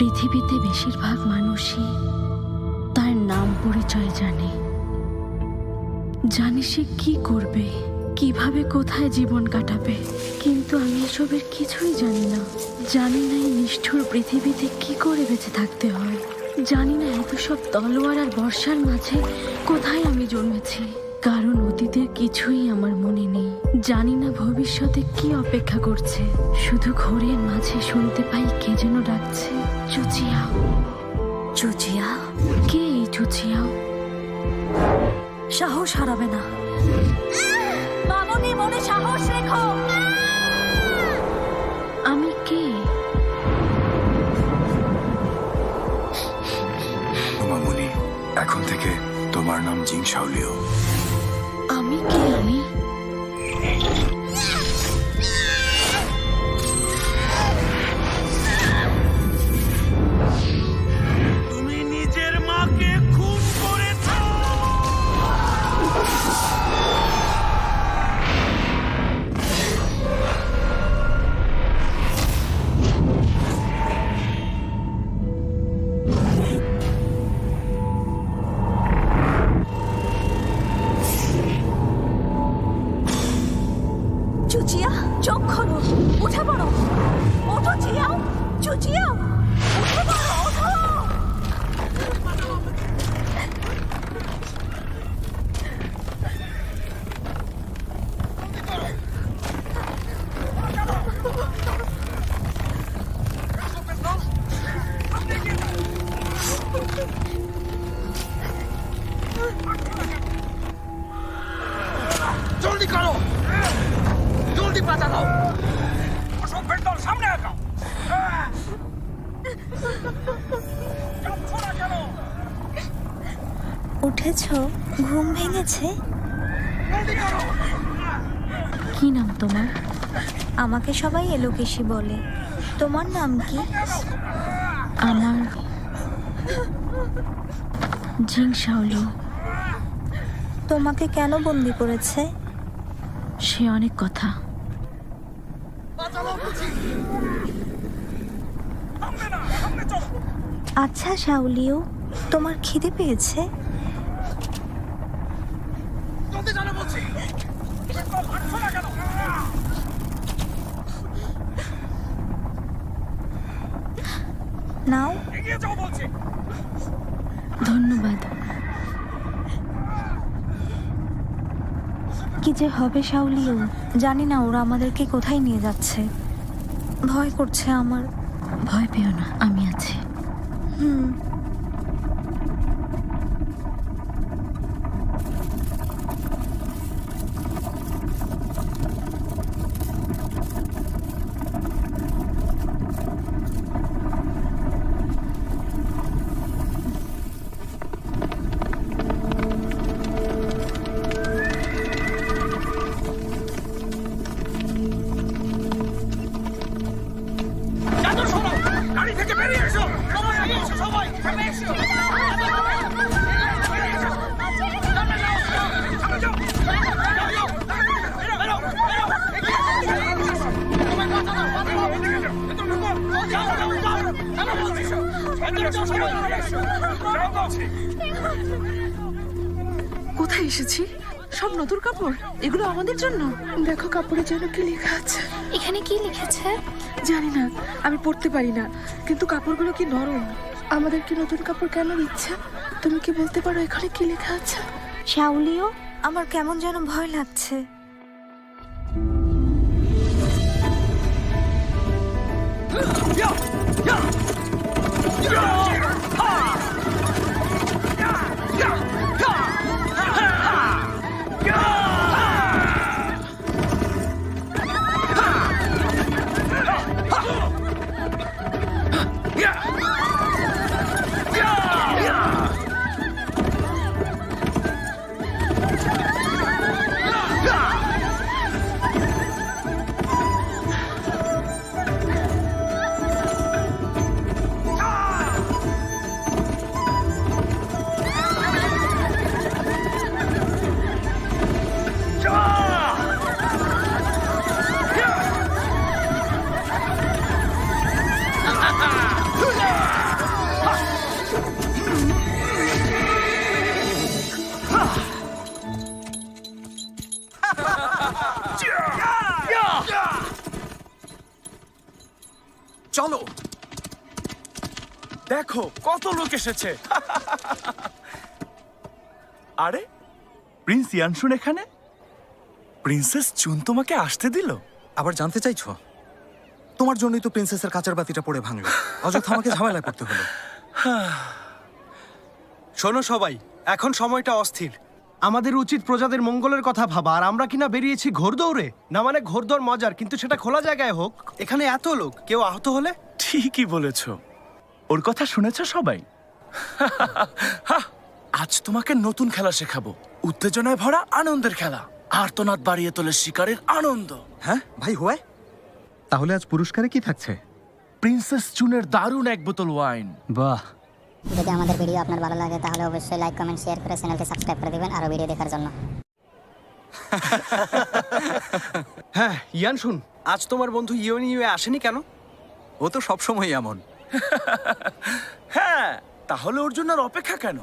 পৃথিবীতে বেশিরভাগ মানুষই তার নাম পরিচয় জানে, জানে সে কি করবে, কিভাবে কোথায় জীবন কাটাবে। কিন্তু আমি এসবের কিছুই জানি না। জানি না এই নিষ্ঠুর পৃথিবীতে কি করে বেঁচে থাকতে হয়। জানি না এত সব তলোয়ার আর বর্ষার মাঝে কোথায় আমি জন্মেছি। কারণ অতীতের কিছুই আমার মনে নেই। জানি না ভবিষ্যতে কি অপেক্ষা করছে। শুধু ঘোরের মাঝে শুনতে পাই কে যেন ডাকছে, চুচিয়াও চুচিয়াও। কে এই চুচিয়াও? সাহস হারাবে না মামনি, মনে সাহস রেখো। আমি কে? মামনি, এখন থেকে তোমার নাম জিং শাওলিও। আমি কে? আমি তুমি নিজের মাকে খুন করেছ। চুচিয়া, চোখ খোলো, উঠে পড়ো। ওঠো চিয়াও, চুচিয়াও, উঠে পড়ো, ওঠো। জলদি করো, জলদি পাতা দাও। অসভ্যের দল, সামনে আগাও। যাচ্ছ না কেন? উঠেছ? ঘুম ভেঙেছে? জলদি করো। কি নাম তোমার? আমাকে সবাই এলোকেশি বলে। তোমার নাম কি? আমার জিং শাওলিও। তোমাকে কেন বন্দি করেছে? সে অনেক কথা। বাঁচাও বুঝি। সামনে না, সামনে চলো। আচ্ছা শাওলিও, তোমার খিদে পেয়েছে? জলদি জানো বলছি। হাঁটছো না কেন? নাও। এগিয়ে যাও বলছি। ধন্যবাদ। কি যে হবে শাওলিও, জানি না ওরা আমাদেরকে কোথায় নিয়ে যাচ্ছে। ভয় করছে আমার। ভয় পেও না, আমি আছি। হুম। চাদর সরাও, গাড়ি থেকে বেরিয়ে এসো। সবাই আগে এসো, সবাই সামনে এসো। বেরিয়ে এসো। সামনে যাও, সামনে যাও। যাও, বেরো, বেরো, এগিয়ে এসো। সবাই পাতা দাও, পাতা দাও। এদিকে যাও, ভেতরে ঢুকো। যাও, যাও, যাও। সামনে বলছি। ভেতরে যাও, সবাই এগিয়ে এসো। যাও বলছি। কোথায় এসেছি? সব নতুন কাপড়, এগুলো আমাদের জন্য। দেখো কাপড়ের জন্য কি লেখা আছে। এখানে কি লিখেছে? জানি না, আমি পড়তে পারি না, কিন্তু কাপড়গুলো কি নরম। আমাদের কি নতুন কাপড় কেন দিচ্ছে? তুমি কি বলতে পারো এখানে কি লেখা আছে? শাওলিও, আমার কেমন যেন ভয় লাগছে। Yeah! চলো। দেখো কত লোক এসেছে। আরে প্রিন্স ইয়ানশুন এখানে? প্রিন্সেস চুন তোমাকে আসতে দিল? আবার জানতে চাইছো? তোমার জন্যই তো প্রিন্সেসের কাচের বাতিটা পড়ে ভাঙলো। অযথা আমাকে ঝামেলায় পড়তে হলো। শোনো সবাই, এখন সময়টা অস্থির। আমাদের উচিত প্রজাদের মঙ্গলের কথা ভাবা, আর আমরা কিনা বেরিয়েছি ঘোড়দৌড়ে। না মানে ঘোড়দৌড় মজার, কিন্তু সেটা খোলা জায়গায় হোক। এখানে এত লোক, কেউ আহত হলে? ঠিকই বলেছ। ওর কথা শুনেছ সবাই? আজ তোমাকে নতুন খেলা শেখাবো, উত্তেজনায় ভরা আনন্দের খেলা। আর্তনাদ বাড়িয়ে তোলে শিকারের আনন্দ। হ্যাঁ ভাই হুয়াই, তাহলে আজ পুরস্কারে কি থাকছে? প্রিন্সেস চুনের দারুণ এক বোতল ওয়াইন। বাহ। যদি আমাদের ভিডিও আপনার ভালো লাগে তাহলে অবশ্যই লাইক কমেন্ট শেয়ার করে চ্যানেলটি সাবস্ক্রাইব করে দিবেন আরো ভিডিও দেখার জন্য। হ্যাঁ ইয়ান শুন, আজ তোমার বন্ধু ইউএ আসেনি কেন? ও তো সবসময় এমন। হ্যাঁ, তাহলে ওর জন্য আর অপেক্ষা কেন?